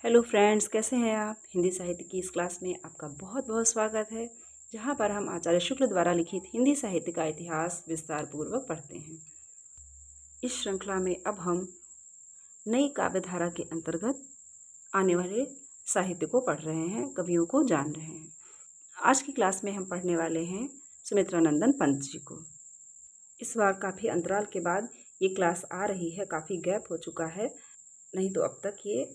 Hello friends, कैसे हैं आप। हिंदी साहित्य की इस क्लास में आपका बहुत बहुत स्वागत है, जहां पर हम आचार्य शुक्ल द्वारा लिखित हिंदी साहित्य का इतिहास विस्तार पूर्वक पढ़ते हैं। इस श्रृंखला में अब हम नई काव्य धारा के अंतर्गत आने वाले साहित्य को पढ़ रहे हैं, कवियों को जान रहे हैं। आज की क्लास में हम पढ़ने वाले हैं सुमित्रानंदन पंत जी को। इस बार काफ़ी अंतराल के बाद ये क्लास आ रही है, काफ़ी गैप हो चुका है, नहीं तो अब तक ये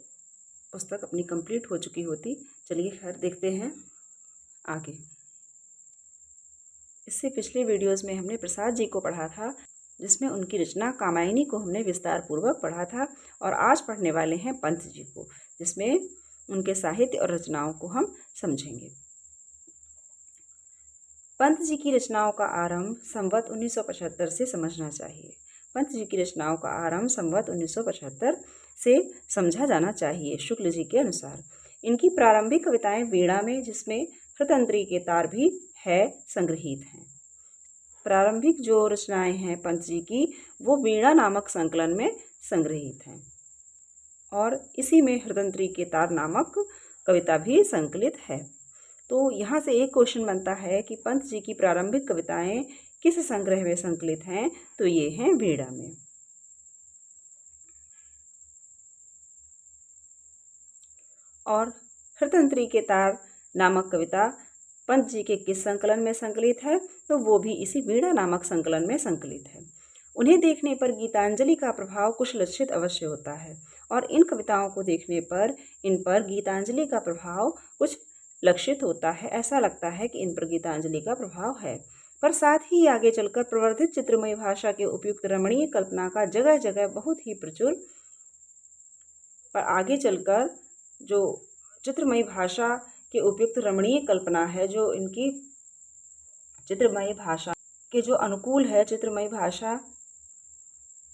पुस्तक अपनी कंप्लीट हो चुकी होती। चलिए खैर देखते हैं आगे। इससे पिछले वीडियोस में हमने प्रसाद जी को पढ़ा था, जिसमें उनकी रचना कामायनी को हमने विस्तार पूर्वक पढ़ा था, और आज पढ़ने वाले हैं पंत जी को, जिसमें उनके साहित्य और रचनाओं को हम समझेंगे। पंत जी की रचनाओं का आरंभ संवत 1975 से समझना चाहिए। पंत जी की रचनाओं का आरंभ संवत 1975 से समझा जाना चाहिए शुक्ल जी के अनुसार। इनकी प्रारंभिक कविताएं वीणा में, जिसमें हृतंत्री के तार भी है, संग्रहित हैं। प्रारंभिक जो रचनाएं हैं पंत जी की, वो वीणा नामक संकलन में संग्रहित हैं, और इसी में हृतंत्री के तार नामक कविता भी संकलित है। तो यहाँ से एक क्वेश्चन बनता है कि पंत जी की प्रारंभिक कविताएं किस संग्रह में संकलित हैं, तो ये हैं वीणा में। और हृतंत्री के तार नामक कविता पंत जी के किस संकलन में संकलित है, तो वो भी इसी वीणा नामक संकलन में संकलित है। उन्हें देखने पर गीतांजलि का प्रभाव कुछ लक्षित अवश्य होता है, और इन कविताओं को देखने पर इन पर गीतांजलि का प्रभाव कुछ लक्षित होता है। ऐसा लगता है कि इन पर गीतांजलि का प्रभाव है, पर साथ ही आगे चलकर प्रवर्धित चित्रमयी भाषा के उपयुक्त रमणीय कल्पना का जगह जगह बहुत ही प्रचुर, पर आगे चलकर जो चित्रमयी भाषा के उपयुक्त रमणीय कल्पना है, जो इनकी चित्रमयी भाषा के जो अनुकूल है, चित्रमयी भाषा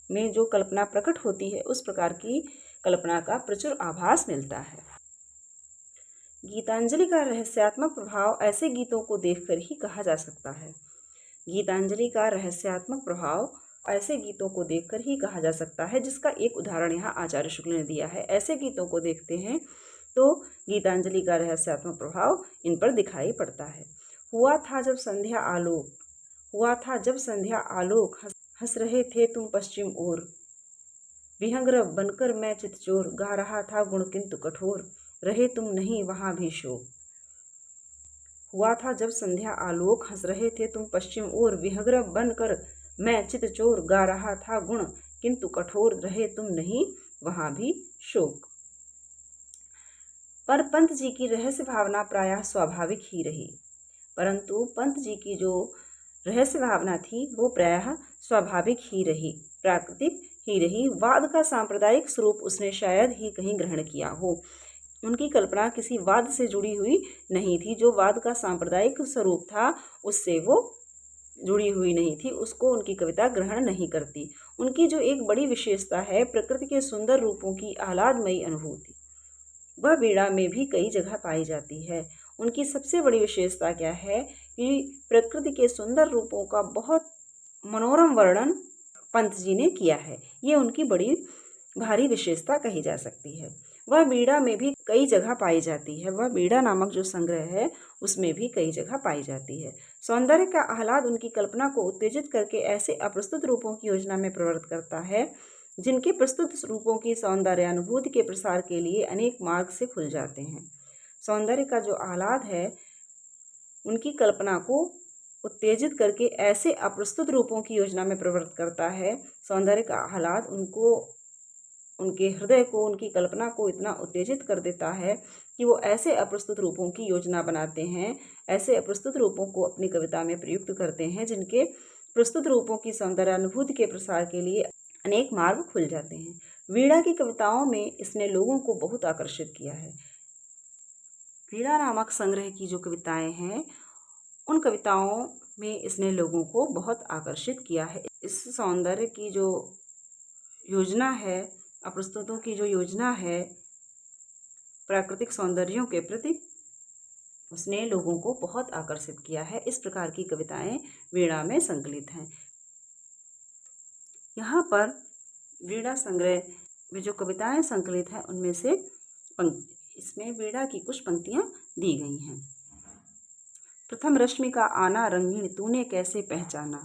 में जो कल्पना प्रकट होती है, उस प्रकार की कल्पना का प्रचुर आभास मिलता है। गीतांजलि का रहस्यात्मक प्रभाव ऐसे गीतों को देखकर ही कहा जा सकता है। गीतांजलि का रहस्यात्मक प्रभाव ऐसे गीतों को देखकर ही कहा जा सकता है, जिसका एक उदाहरण यहाँ आचार्य शुक्ल ने दिया है। ऐसे गीतों को देखते हैं तो गीतांजलि का रहस्यात्मक प्रभाव इन पर दिखाई पड़ता है। हुआ था जब संध्या आलोक, हुआ था जब संध्या आलोक, हंस रहे थे तुम पश्चिम ओर, विहंग्र बनकर मैं चितचोर, गा रहा था गुण किंतु कठोर, रहे तुम नहीं वहां भी शोक। हुआ था जब संध्या आलोक, हंस रहे थे तुम पश्चिम ओर, विहंग्र बनकर मैं चितचोर, गा रहा था गुण किंतु कठोर, रहे तुम नहीं वहां भी शोक। पर पंत जी की रहस्य भावना प्रायः स्वाभाविक ही रही, परंतु पंत जी की जो रहस्य भावना थी वो प्रायः स्वाभाविक ही रही, प्राकृतिक ही रही। वाद का सांप्रदायिक स्वरूप उसने शायद ही कहीं ग्रहण किया हो। उनकी कल्पना किसी वाद से जुड़ी हुई नहीं थी। जो वाद का सांप्रदायिक स्वरूप था, उससे वो जुड़ी हुई नहीं थी, उसको उनकी कविता ग्रहण नहीं करती। उनकी जो एक बड़ी विशेषता है, प्रकृति के सुंदर रूपों की आह्लादमयी अनुभूति, वह वीणा में भी कई जगह पाई जाती है। उनकी सबसे बड़ी विशेषता क्या है कि प्रकृति के सुंदर रूपों का बहुत मनोरम वर्णन पंत जी ने किया है। ये उनकी बड़ी भारी विशेषता कही जा सकती है। वह वीणा में भी कई जगह पाई जाती है। वह वीणा नामक जो संग्रह है, उसमें भी कई जगह पाई जाती है। सौंदर्य का आह्लाद उनकी कल्पना को उत्तेजित करके ऐसे अप्रस्तुत रूपों की योजना में प्रवृत्त करता है, जिनके प्रस्तुत रूपों की सौंदर्यानुभूति के प्रसार के लिए अनेक मार्ग से खुल जाते हैं। सौंदर्य का जो आह्लाद है, उनकी कल्पना को उत्तेजित करके ऐसे अप्रस्तुत रूपों की योजना में प्रवृत्त करता है। सौंदर्य का आह्लाद उनको, उनके हृदय को, उनकी कल्पना को इतना उत्तेजित कर देता है कि वो ऐसे अप्रस्तुत रूपों की योजना बनाते हैं, ऐसे अप्रस्तुत रूपों को अपनी कविता में प्रयुक्त करते हैं, जिनके प्रस्तुत रूपों की सौंदर्यानुभूति के प्रसार के लिए अनेक मार्ग खुल जाते हैं। वीणा की कविताओं में इसने लोगों को बहुत आकर्षित किया है। वीणा नामक संग्रह की जो कविताएं हैं, उन कविताओं में इसने लोगों को बहुत आकर्षित किया है। इस सौंदर्य की जो योजना है, अप्रस्तुतों की जो योजना है प्राकृतिक सौंदर्यों के प्रति, उसने लोगों को बहुत आकर्षित किया है। इस प्रकार की कविताएं वीणा में संकलित हैं। यहाँ पर वीणा संग्रह में जो कविताएं संकलित हैं, उनमें से इसमें वीणा की कुछ पंक्तियां दी गई हैं। प्रथम रश्मि का आना रंगीण तूने कैसे पहचाना,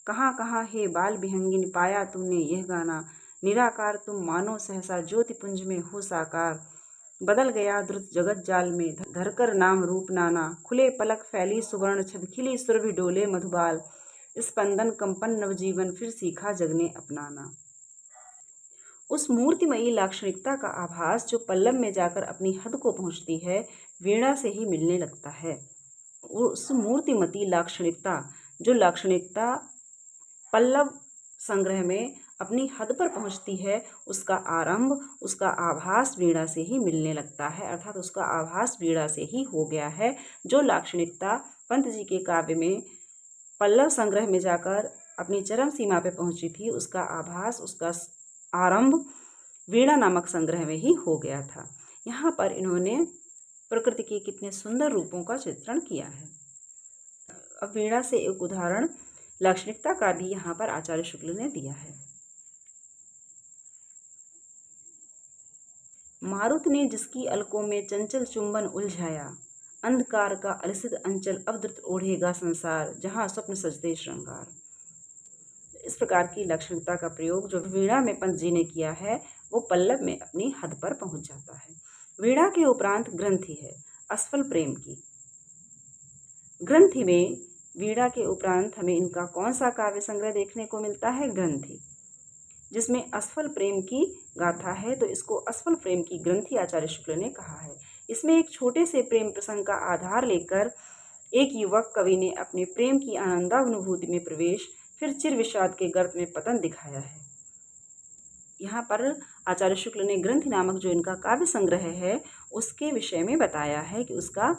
कहाँ कहाँ हे बाल विहंगिन पाया तूने यह गाना, निराकार तुम मानो सहसा ज्योति पुंज में हो साकार, बदल गया द्रुत जगत जाल में धरकर नाम रूप नाना, खुले पलक फैली सुवर्ण छद खिली सुरभि डोले मधुबाल, स्पंदन कंपन नवजीवन फिर सीखा जगने अपनाना। उस मूर्तिमयी लाक्षणिकता का आभास जो पल्लव में जाकर अपनी हद को पहुंचती है, वीणा से ही मिलने लगता है। उस मूर्तिमती लाक्षणिकता जो लाक्षणिकता पल्लव संग्रह में अपनी हद पर पहुंचती है, उसका आरंभ, उसका आभास वीणा से ही मिलने लगता है, अर्थात उसका आभास वीणा से ही हो गया है। जो लाक्षणिकता पंत जी के काव्य में पल्लव संग्रह में जाकर अपनी चरम सीमा पर पहुंची थी, उसका आभास, उसका आरंभ वीणा नामक संग्रह में ही हो गया था। यहाँ पर इन्होंने प्रकृति के कितने सुंदर रूपों का चित्रण किया है। अब वीणा से एक उदाहरण लाक्षणिकता का भी यहाँ पर आचार्य शुक्ल ने दिया है। मारुत ने जिसकी अलकों में चंचल चुंबन उलझाया, अंधकार का अलसित अंचल अवधृत ओढ़ेगा संसार, जहाँ स्वप्न सजते श्रृंगार। इस प्रकार की लाक्षणिकता का प्रयोग जो वीणा में पंत जी ने किया है, वो पल्लव में अपनी हद पर पहुंच जाता है। वीणा के उपरांत ग्रंथि है, असफल प्रेम की। ग्रंथि में वीणा के उपरांत हमें इनका कौन सा काव्य संग्रह देखने को मिलता है? ग्रंथि, जिसमें असफल प्रेम की गाथा है। तो इसको असफल प्रेम की ग्रंथि आचार्य शुक्ल ने कहा है। इसमें एक छोटे से प्रेम प्रसंग का आधार लेकर एक युवक कवि ने अपने प्रेम की आनंदानुभूति में प्रवेश, फिर चिर विषाद के गर्त में पतन दिखाया है। यहाँ पर आचार्य शुक्ल ने ग्रंथि नामक जो इनका काव्य संग्रह है, उसके विषय में बताया है कि उसका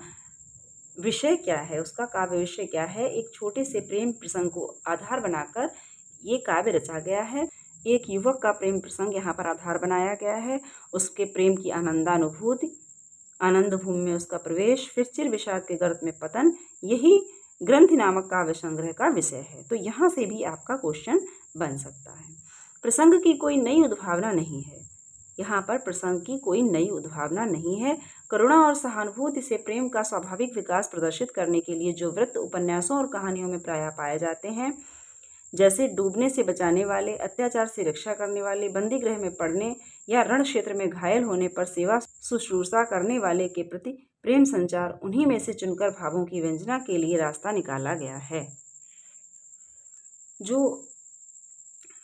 विषय क्या है, उसका काव्य विषय क्या है। एक छोटे से प्रेम प्रसंग को आधार बनाकर ये काव्य रचा गया है। एक युवक का प्रेम प्रसंग यहाँ पर आधार बनाया गया है, उसके प्रेम की आनंदानुभूति, आनंद भूमि में उसका प्रवेश, फिर चिर विषाद के गर्त में पतन, यही ग्रंथि नामक काव्य संग्रह का विषय है। तो यहाँ से भी आपका क्वेश्चन बन सकता है। प्रसंग की कोई नई उद्भावना नहीं है, यहाँ पर प्रसंग की कोई नई उद्भावना नहीं है। करुणा और सहानुभूति से प्रेम का स्वाभाविक विकास प्रदर्शित करने के लिए जो वृत्त उपन्यासों और कहानियों में प्रायः पाए जाते हैं, जैसे डूबने से बचाने वाले, अत्याचार से रक्षा करने वाले, बंदी गृह में पड़ने या रण क्षेत्र में घायल होने पर सेवा शुश्रूषा करने वाले के प्रति प्रेम संचार, उन्हीं में से चुनकर भावों की व्यंजना के लिए रास्ता निकाला गया है। जो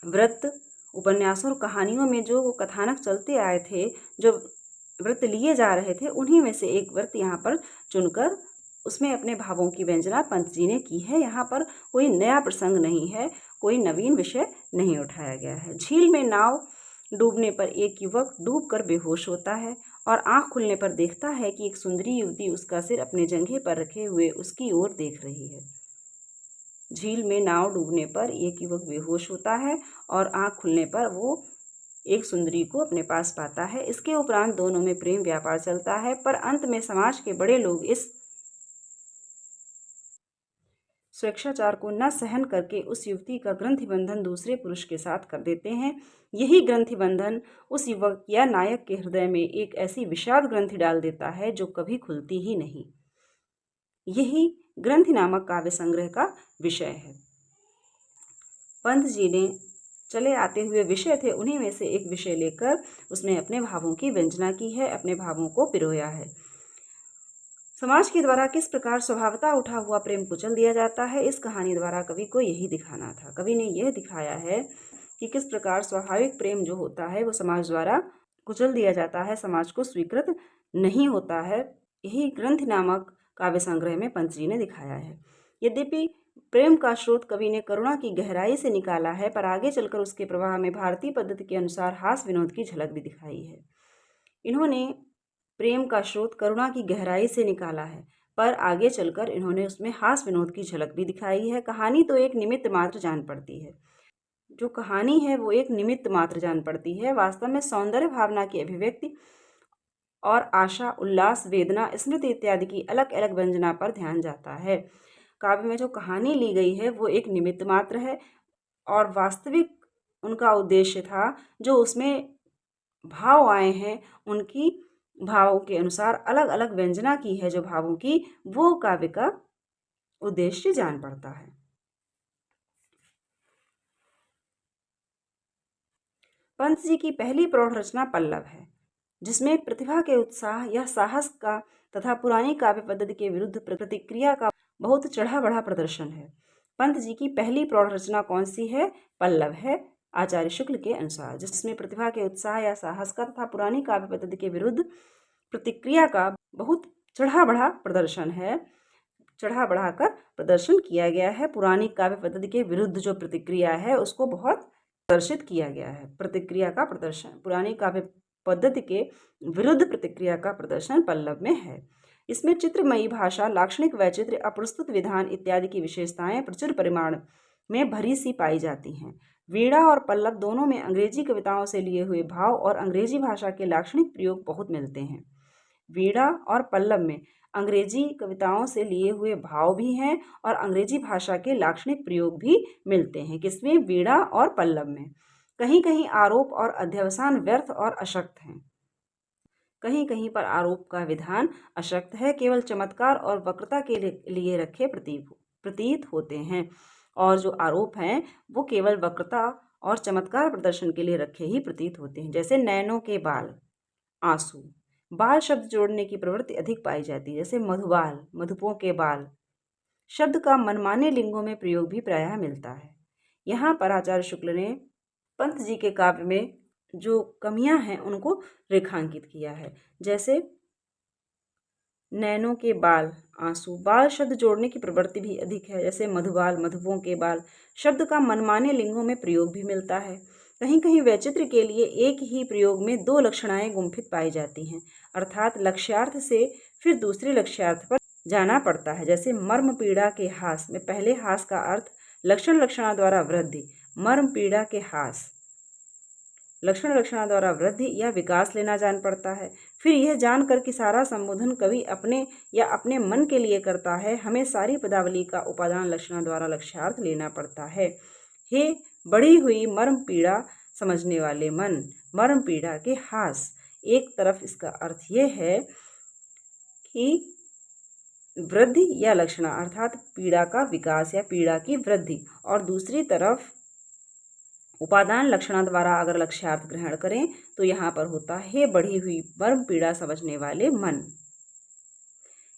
व्रत उपन्यासों और कहानियों में जो कथानक चलते आए थे, जो व्रत लिए जा रहे थे, उन्हीं में से एक व्रत यहाँ पर चुनकर उसमें अपने भावों की व्यंजना पंत जी ने की है। यहाँ पर कोई नया प्रसंग नहीं है, कोई नवीन विषय नहीं उठाया गया है। झील में नाव डूबने पर एक युवक डूबकर बेहोश होता है और आंख खुलने पर देखता है कि एक सुंदरी युवती उसका सिर अपने जंघे पर रखे हुए उसकी ओर देख रही है। झील में नाव डूबने पर एक युवक बेहोश होता है और आंख खुलने पर वो एक सुंदरी को अपने पास पाता है। इसके उपरांत दोनों में प्रेम व्यापार चलता है, पर अंत में समाज के बड़े लोग इस स्वेच्छाचार को न सहन करके उस युवती का ग्रंथि बंधन दूसरे पुरुष के साथ कर देते हैं। यही ग्रंथि बंधन उस युवक या नायक के हृदय में एक ऐसी विषाद ग्रंथि डाल देता है जो कभी खुलती ही नहीं। यही ग्रंथि नामक काव्य संग्रह का विषय है। पंत जी ने चले आते हुए विषय थे, उन्हीं में से एक विषय लेकर उसने अपने भावों की व्यंजना की है, अपने भावों को पिरोया है। समाज के द्वारा किस प्रकार स्वभावतः उठा हुआ प्रेम कुचल दिया जाता है, इस कहानी द्वारा कवि को यही दिखाना था। कवि ने यह दिखाया है कि किस प्रकार स्वाभाविक प्रेम जो होता है वो समाज द्वारा कुचल दिया जाता है, समाज को स्वीकृत नहीं होता है। यही ग्रंथि नामक काव्य संग्रह में पंत जी ने दिखाया है। यद्यपि प्रेम का स्रोत कवि ने करुणा की गहराई से निकाला है, पर आगे चलकर उसके प्रवाह में भारतीय पद्धति के अनुसार हास्य विनोद की झलक भी दिखाई है। इन्होंने प्रेम का स्रोत करुणा की गहराई से निकाला है, पर आगे चलकर इन्होंने उसमें हास्य विनोद की झलक भी दिखाई है। कहानी तो एक निमित्त मात्र जान पड़ती है, जो कहानी है वो एक निमित्त मात्र जान पड़ती है। वास्तव में सौंदर्य भावना की अभिव्यक्ति और आशा, उल्लास, वेदना, स्मृति इत्यादि की अलग अलग व्यंजना पर ध्यान जाता है। काव्य में जो कहानी ली गई है वो एक निमित्त मात्र है, और वास्तविक उनका उद्देश्य था जो उसमें भाव आए हैं उनकी भावों के अनुसार अलग अलग व्यंजना की है जो भावों की, वो काव्य का उद्देश्य जान पड़ता है। पंत जी की पहली प्रौढ़ रचना पल्लव है, जिसमें प्रतिभा के उत्साह या साहस का तथा पुरानी काव्य पद्धति के विरुद्ध प्रतिक्रिया का बहुत चढ़ा बढ़ा प्रदर्शन है। पंत जी की पहली प्रौढ़ रचना कौन सी है? पल्लव है, आचार्य शुक्ल के अनुसार, जिसमें प्रतिभा के उत्साह या साहस का तथा पुरानी काव्य पद्धति के विरुद्ध प्रतिक्रिया का बहुत चढ़ा बढ़ा प्रदर्शन है, चढ़ा बढ़ाकर प्रदर्शन किया गया है। पुरानी काव्य पद्धति के विरुद्ध जो प्रतिक्रिया है उसको बहुत प्रदर्शित किया गया है। प्रतिक्रिया का प्रदर्शन, पुरानी काव्य पद्धति के विरुद्ध प्रतिक्रिया का प्रदर्शन पल्लव में है। इसमें चित्रमयी भाषा, लाक्षणिक वैचित्र्य, अप्रस्तुत विधान इत्यादि की विशेषताएं प्रचुर परिमाण में भरी सी पाई जाती हैं। वीणा और पल्लव दोनों में अंग्रेजी कविताओं से लिए हुए भाव और अंग्रेजी भाषा के लाक्षणिक प्रयोग बहुत मिलते हैं। वीणा और पल्लव में अंग्रेजी कविताओं से लिए हुए भाव भी हैं और अंग्रेजी भाषा के लाक्षणिक प्रयोग भी मिलते हैं। किसमें? वीणा और पल्लव में। कहीं कहीं आरोप और अध्यवसान व्यर्थ और अशक्त हैं। कहीं कहीं पर आरोप का विधान अशक्त है, केवल चमत्कार और वक्रता के लिए रखे प्रतीत होते हैं। और जो आरोप हैं वो केवल वक्रता और चमत्कार प्रदर्शन के लिए रखे ही प्रतीत होते हैं। जैसे नैनों के बाल, आंसू। बाल शब्द जोड़ने की प्रवृत्ति अधिक पाई जाती है, जैसे मधुबाल, मधुपों के बाल। शब्द का मनमाने लिंगों में प्रयोग भी प्रायः मिलता है। यहाँ पर आचार्य शुक्ल ने पंत जी के काव्य में जो कमियां हैं उनको रेखांकित किया है। जैसे नैनों के बाल, आंसू। बाल शब्द जोड़ने की प्रवृत्ति भी अधिक है, जैसे मधुबाल, मधुपों के बाल। शब्द का मनमाने लिंगों में प्रयोग भी मिलता है। कहीं कहीं वैचित्र के लिए एक ही प्रयोग में दो लक्षणाएं गुम्फित पाई जाती हैं, अर्थात लक्ष्यार्थ से फिर दूसरे लक्ष्यार्थ पर जाना पड़ता है। जैसे मर्म पीड़ा के हास में पहले हास का अर्थ लक्षण लक्षणा द्वारा वृद्धि, मर्म पीड़ा के हास लक्षण लक्षणा द्वारा वृद्धि या विकास लेना जान पड़ता है। फिर यह जानकर कि सारा संबोधन कवि अपने या अपने मन के लिए करता है, हमें सारी पदावली का उपादान लक्षणा द्वारा लक्ष्यार्थ लेना पड़ता है। हे बढ़ी हुई मर्म पीड़ा समझने वाले मन, मर्म पीड़ा के हास। एक तरफ इसका अर्थ यह है कि वृद्धि या लक्षणा अर्थात पीड़ा का विकास या पीड़ा की वृद्धि, और दूसरी तरफ उपादान लक्षणा द्वारा अगर लक्ष्यार्थ ग्रहण करें तो यहाँ पर होता है बढ़ी हुई मर्म पीड़ा समझने वाले मन।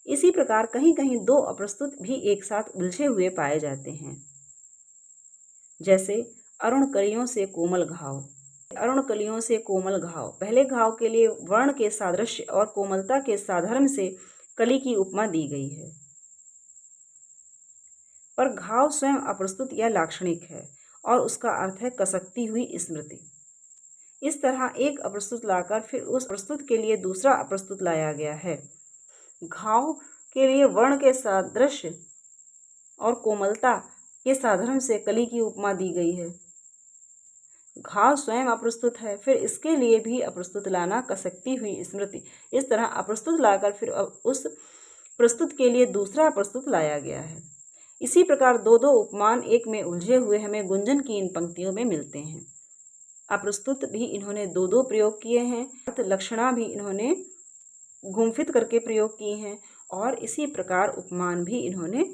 इसी प्रकार कहीं कहीं दो अप्रस्तुत भी एक साथ उलझे हुए पाए जाते हैं, जैसे अरुण कलियों से कोमल घाव। अरुण कलियों से कोमल घाव, पहले घाव के लिए वर्ण के सादृश्य और कोमलता के साधर्म से कली की उपमा दी गई है, पर घाव स्वयं अप्रस्तुत या लाक्षणिक है और उसका अर्थ है कसकती हुई स्मृति। इस तरह एक अप्रस्तुत लाकर फिर उस प्रस्तुत के लिए दूसरा अप्रस्तुत लाया गया है। घाव के लिए वर्ण के सादृश्य और कोमलता के साधर्म से कली की उपमा दी गई है। घाव स्वयं अप्रस्तुत है, फिर इसके लिए भी अप्रस्तुत लाना कसकती हुई स्मृति। इस तरह अप्रस्तुत लाकर फिर उस प्रस्तुत के लिए दूसरा प्रस्तुत लाया गया है। इसी प्रकार दो दो उपमान एक में उलझे हुए हमें गुंजन की इन पंक्तियों में मिलते हैं। अप्रस्तुत भी इन्होंने दो दो प्रयोग किए हैं, अर्थ लक्षणा भी इन्होंने गुम्फित करके प्रयोग किए हैं, और इसी प्रकार उपमान भी इन्होंने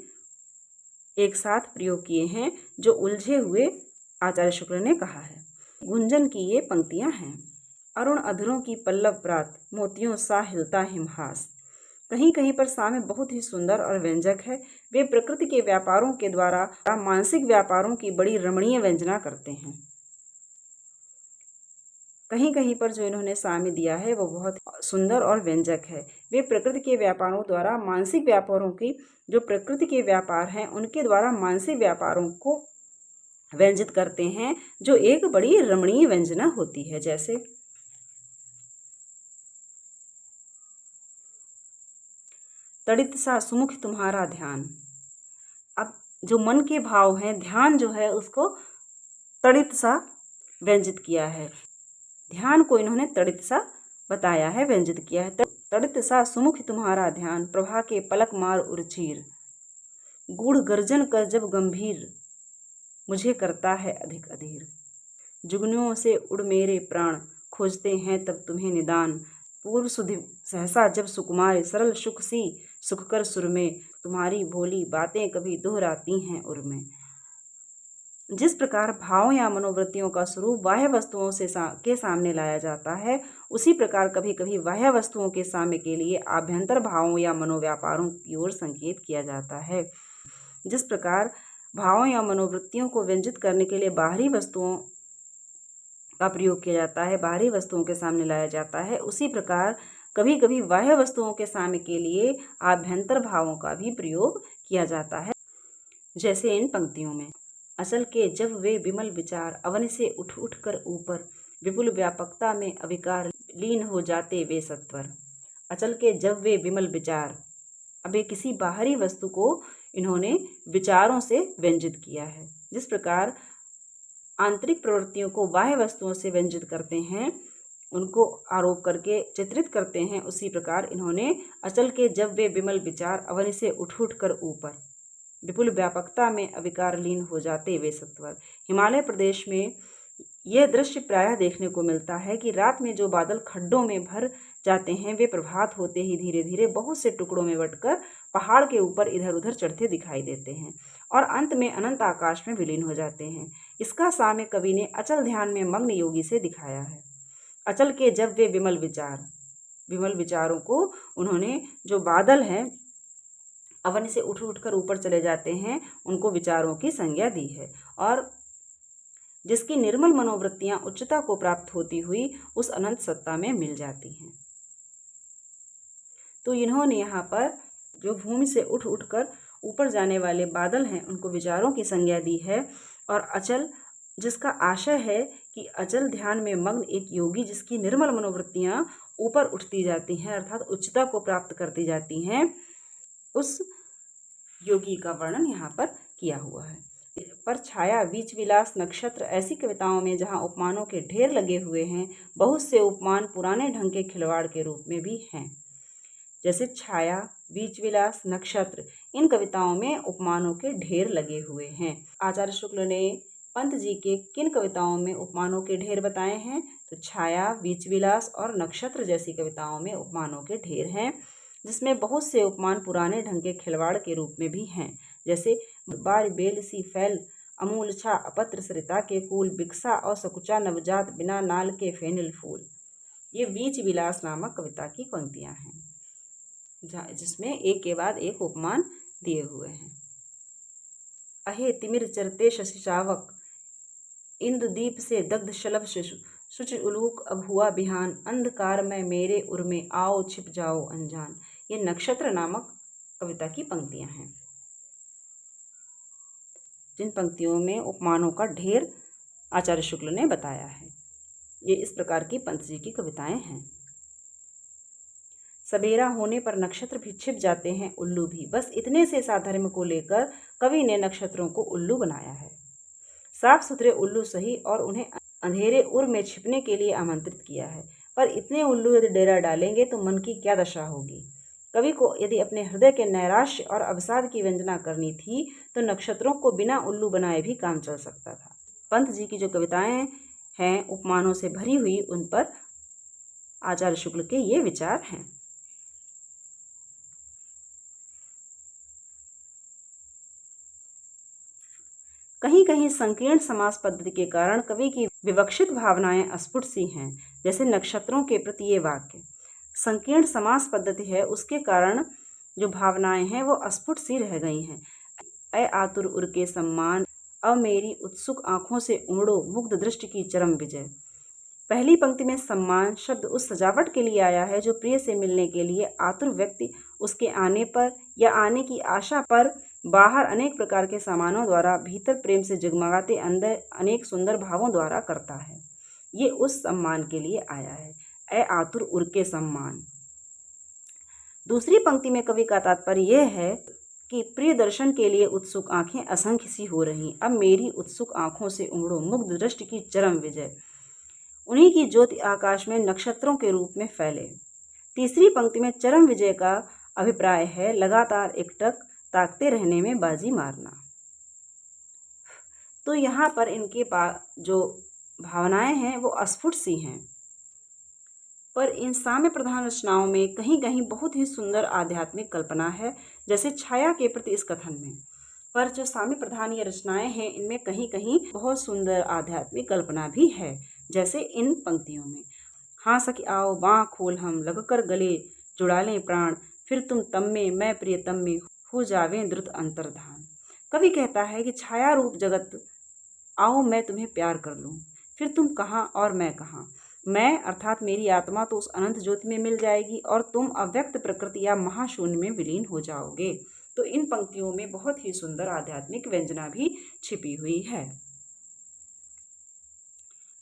एक साथ प्रयोग किए हैं जो उलझे हुए आचार्य शुक्ल ने कहा है। गुंजन की ये पंक्तियां हैं। अरुण अधरों की पल्लव प्रात, मोतियों सा हिलता हिमहास। कहीं कहीं पर साम्य बहुत ही सुंदर और व्यंजक है। वे प्रकृति के व्यापारों के द्वारा मानसिक व्यापारों की बड़ी रमणीय व्यंजना करते हैं। कहीं कहीं पर जो इन्होंने साम्य दिया है वो बहुत सुंदर और व्यंजक है। वे प्रकृति के व्यापारों द्वारा मानसिक व्यापारों की, जो प्रकृति के व्यापार हैं उनके द्वारा मानसिक व्यापारों को व्यंजित करते हैं, जो एक बड़ी रमणीय व्यंजना होती है। जैसे तड़ित सा सुमुख तुम्हारा ध्यान। अब जो मन के भाव हैं, ध्यान जो है उसको तड़ित सा व्यंजित किया है। ध्यान को इन्होंने तड़ित सा बताया है, व्यंजित किया है। तड़ित सा सुमुख तुम्हारा ध्यान, प्रभा के पलक मार उर्चीर। गूढ़ गर्जन कर जब गंभीर, मुझे करता है अधिक अधीर। जुगनुओं से उड़ मेरे प्राण, खोजते हैं तब तुम्हें निदान। पूर्व सुधि सहसा जब सुकुमार, सरल सुख सी सुखकर सुर में, तुम्हारी भोली बातें कभी दोहराती हैं उर में। जिस प्रकार भावों या मनोवृत्तियों का स्वरूप बाह्य वस्तुओं के सामने लाया जाता है, उसी प्रकार कभी कभी बाह्य वस्तुओं के साम्य के लिए आभ्यंतर भावों या मनोव्यापारों की ओर संकेत किया जाता है। जिस प्रकार भावों या मनोवृत्तियों को व्यंजित करने के लिए बाहरी वस्तुओं का प्रयोग किया जाता है, बाहरी वस्तुओं के सामने लाया जाता है, उसी प्रकार कभी कभी बाह्य वस्तुओं के साम्य के लिए आभ्यंतर भावों का भी प्रयोग किया जाता है। जैसे इन पंक्तियों में, अचल के जब वे विमल विचार, अवन से उठ उठ कर ऊपर, विपुल व्यापकता में अविकार लीन हो जाते वे सत्वर। अचल के जब वे विमल विचार, अब ये किसी बाहरी वस्तु को इन्होंने विचारों से व्यंजित किया है। जिस प्रकार आंतरिक प्रवृत्तियों को बाह्य वस्तुओं से व्यंजित करते हैं, उनको आरोप करके चित्रित करते हैं, उसी प्रकार इन्होंने अचल के जब वे विमल विचार, अवन से उठ उठ कर ऊपर, विपुल व्यापकता में अविकार लीन हो जाते वे सत्वर। हिमालय प्रदेश में यह दृश्य प्रायः देखने को मिलता है कि रात में जो बादल खड्डों में भर जाते हैं, वे प्रभात होते ही धीरे धीरे बहुत से टुकड़ों में बंटकर पहाड़ के ऊपर इधर उधर चढ़ते दिखाई देते हैं और अंत में अनंत आकाश में विलीन हो जाते हैं। इसका साम्य कवि ने अचल ध्यान में मग्न योगी से दिखाया है। अचल के जब वे विमल विचार, विमल विचारों को उन्होंने, जो बादल हैं अवन से उठ उठ कर ऊपर चले जाते हैं, उनको विचारों की संज्ञा दी है और जिसकी निर्मल मनोवृत्तियां उच्चता को प्राप्त होती हुई उस अनंत सत्ता में मिल जाती हैं। तो इन्होंने यहाँ पर जो भूमि से उठ उठ कर ऊपर जाने वाले बादल हैं, उनको विचारों की संज्ञा दी है। और अचल, जिसका आशय है कि अचल ध्यान में मग्न एक योगी जिसकी निर्मल मनोवृत्तियां ऊपर उठती जाती हैं, अर्थात उच्चता को प्राप्त करती जाती हैं, उस योगी का वर्णन यहाँ पर किया हुआ है। पर छाया, बीच विलास, नक्षत्र ऐसी कविताओं में जहाँ उपमानों के ढेर लगे हुए हैं, बहुत से उपमान पुराने ढंग के खिलवाड़ के रूप में भी हैं। जैसे छाया, बीच विलास, नक्षत्र, इन कविताओं में उपमानों के ढेर लगे हुए हैं। आचार्य शुक्ल ने पंत जी के किन कविताओं में उपमानों के ढेर बताए हैं? तो छाया, बीच विलास और नक्षत्र जैसी कविताओं में उपमानों के ढेर हैं, जिसमें बहुत से उपमान पुराने ढंग के खिलवाड़ के रूप में भी हैं। जैसे बार बेल सी फैल, अमूल छा अपत्र सरिता के फूल, बिकसा और सकुचा नवजात बिना नाल के फेनिल फूल। ये बीच विलास नामक कविता की पंक्तियां हैं, जिसमें एक के बाद एक उपमान दिए हुए हैं। अहे तिमिर चरते शशि चावक, इंदुदीप से दग्ध शलभ शिशु, शुच उलूक अब हुआ बिहान, अंधकार में मेरे उर में आओ छिप जाओ अनजान। ये नक्षत्र नामक कविता की पंक्तियां हैं, जिन पंक्तियों में उपमानों का ढेर आचार्य शुक्ल ने बताया है। ये इस प्रकार की पंत जी की कविताएं हैं। सवेरा होने पर नक्षत्र भी छिप जाते हैं, उल्लू भी, बस इतने से साधर्म को लेकर कवि ने नक्षत्रों को उल्लू बनाया है। साफ सुथरे उल्लू सही, और उन्हें अंधेरे उर में छिपने के लिए आमंत्रित किया है। पर इतने उल्लू यदि डेरा डालेंगे तो मन की क्या दशा होगी। कवि को यदि अपने हृदय के नैराश्य और अवसाद की व्यंजना करनी थी तो नक्षत्रों को बिना उल्लू बनाए भी काम चल सकता था। पंत जी की जो कविताएं हैं उपमानों से भरी हुई, उन पर आचार्य शुक्ल के ये विचार हैं। कहीं कहीं संकीर्ण समास पद्धति के कारण कवि की विवक्षित भावनाएं अस्फुट सी हैं। जैसे नक्षत्रों के प्रति ये वाक्य, संकीर्ण समास पद्धति है, उसके कारण जो भावनाएं हैं वो अस्फुट सी रह गई हैं। ऐ आतुर उर के सम्मान, अब मेरी उत्सुक आंखों से उमड़ो मुग्ध दृष्टि की चरम विजय। पहली पंक्ति में सम्मान शब्द उस सजावट के लिए आया है जो प्रिय से मिलने के लिए आतुर व्यक्ति उसके आने पर या आने की आशा पर बाहर अनेक प्रकार के सामानों द्वारा, भीतर प्रेम से जगमगाते अंदर अनेक सुंदर भावों द्वारा करता है। ये उस सम्मान के लिए आया है, ऐ आतुर उर के सम्मान। दूसरी पंक्ति में कवि का तात्पर्य यह है कि प्रिय दर्शन के लिए उत्सुक आंखें असंख्य सी हो रही, अब मेरी उत्सुक आंखों से उमड़ो मुग्ध दृष्टि की चरम विजय। उन्हीं की ज्योति आकाश में नक्षत्रों के रूप में फैले। तीसरी पंक्ति में चरम विजय का अभिप्राय है लगातार एकटक ताकते रहने में बाजी मारना। तो यहाँ पर इनके जो भावनाएं हैं वो अस्फुट सी हैं, पर इन साम्य प्रधान रचनाओं में कहीं कहीं बहुत ही सुंदर आध्यात्मिक कल्पना है, जैसे छाया के प्रति इस कथन में। पर जो साम्य प्रधान ये रचनाएं हैं, इनमें कहीं कहीं बहुत सुंदर आध्यात्मिक कल्पना भी है, जैसे इन पंक्तियों में। हाँ सखी आओ बाँ खोल हम, लगकर गले जुड़ा लें प्राण, फिर तुम तम में मैं प्रियतम में, हो जावें द्रुत अंतर्धान। कवि कहता है कि छाया रूप जगत आओ मैं तुम्हें प्यार कर लूँ, फिर तुम कहाँ और मैं कहाँ। मैं अर्थात मेरी आत्मा तो उस अनंत ज्योति में मिल जाएगी और तुम अव्यक्त प्रकृति या महाशून्य में विलीन हो जाओगे। तो इन पंक्तियों में बहुत ही सुंदर आध्यात्मिक व्यंजना भी छिपी हुई है।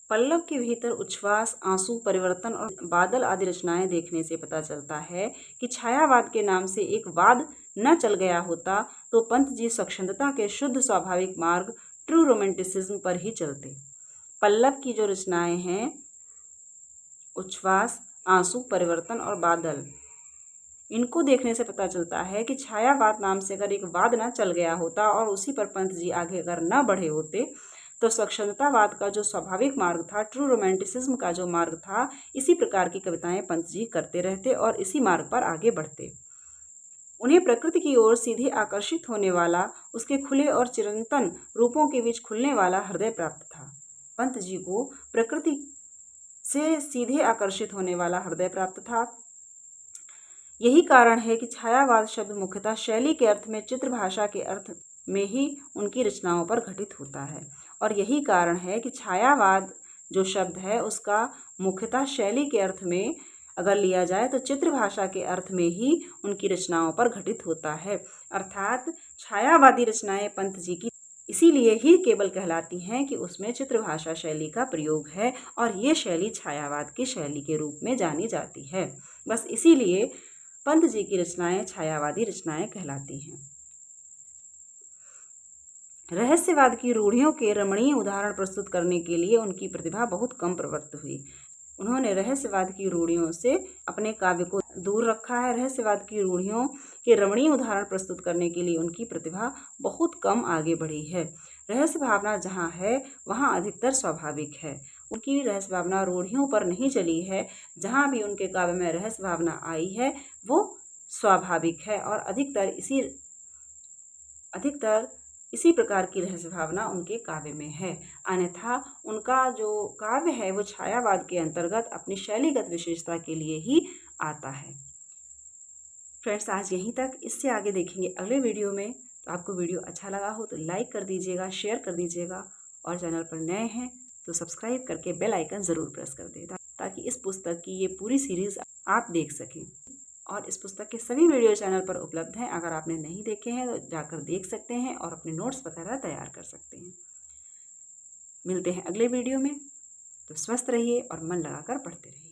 पल्लव के भीतर उच्छ्वास, आंसू, परिवर्तन और बादल आदि रचनाएं देखने से पता चलता है कि छायावाद के नाम से एक वाद न चल गया होता तो पंत जी स्वच्छंदता के शुद्ध स्वाभाविक मार्ग ट्रू रोमांटिसिज्म पर ही चलते। पल्लव की जो रचनाएं हैं, उच्छ्वास, आंसू, परिवर्तन और बादल, इनको देखने से पता चलता है कि छायावाद नाम से अगर एक वाद न चल गया होता और उसी पर पंत जी आगे अगर न बढ़े होते तो स्वच्छंदतावाद का जो स्वाभाविक मार्ग था, ट्रू रोमांटिसिज्म का जो मार्ग था, इसी प्रकार की कविताएं पंत जी करते रहते और इसी मार्ग पर आगे बढ़ते। उन्हें प्रकृति की ओर सीधे आकर्षित होने वाला, उसके खुले और चिरंतन रूपों के बीच खुलने वाला हृदय प्राप्त था। पंत जी को प्रकृति से सीधे आकर्षित होने वाला हृदय प्राप्त था। यही कारण है कि छायावाद शब्द मुख्यतः शैली के अर्थ में, चित्र भाषा के अर्थ में ही उनकी रचनाओं पर घटित होता है। और यही कारण है कि छायावाद जो शब्द है उसका मुख्यतः शैली के अर्थ में अगर लिया जाए तो चित्र भाषा के अर्थ में ही उनकी रचनाओं पर घटित होता है। अर्थात छायावादी रचनाएं पंत जी की इसीलिए ही केवल कहलाती हैं कि उसमें चित्र भाषा शैली का प्रयोग है और ये शैली छायावाद की शैली के रूप में जानी जाती है। बस इसीलिए पंत जी की रचनाएं छायावादी रचनाएं कहलाती हैं। रहस्यवाद की रूढ़ियों के रमणीय उदाहरण प्रस्तुत करने के लिए उनकी प्रतिभा बहुत कम प्रवृत्त हुई। उन्होंने रहस्यवाद की रूढ़ियों से अपने काव्य को दूर रखा है। रहस्यवाद की रूढ़ियों के रमणीय उदाहरण प्रस्तुत करने के लिए उनकी प्रतिभा बहुत कम आगे बढ़ी है। रहस्य भावना जहाँ है वहाँ अधिकतर स्वाभाविक है। उनकी रहस्य भावना रूढ़ियों पर नहीं चली है। जहाँ भी उनके काव्य में रहस्य भावना आई है वो स्वाभाविक है और अधिकतर इसी प्रकार की रहस्य भावना उनके काव्य में है। अन्यथा उनका जो काव्य है वो छायावाद के अंतर्गत अपनी शैलीगत विशेषता के लिए ही आता है। फ्रेंड्स, आज यहीं तक। इससे आगे देखेंगे अगले वीडियो में। तो आपको वीडियो अच्छा लगा हो तो लाइक कर दीजिएगा, शेयर कर दीजिएगा और चैनल पर नए हैं तो सब्सक्राइब करके बेल आइकन ज़रूर प्रेस कर दें ताकि इस पुस्तक की ये पूरी सीरीज़ आप देख सकें। और इस पुस्तक के सभी वीडियो चैनल पर उपलब्ध हैं। अगर आपने नहीं देखे हैं तो जाकर देख सकते हैं और अपने नोट्स वगैरह तैयार कर सकते हैं। मिलते हैं अगले वीडियो में। तो स्वस्थ रहिए और मन लगाकर पढ़ते रहिए।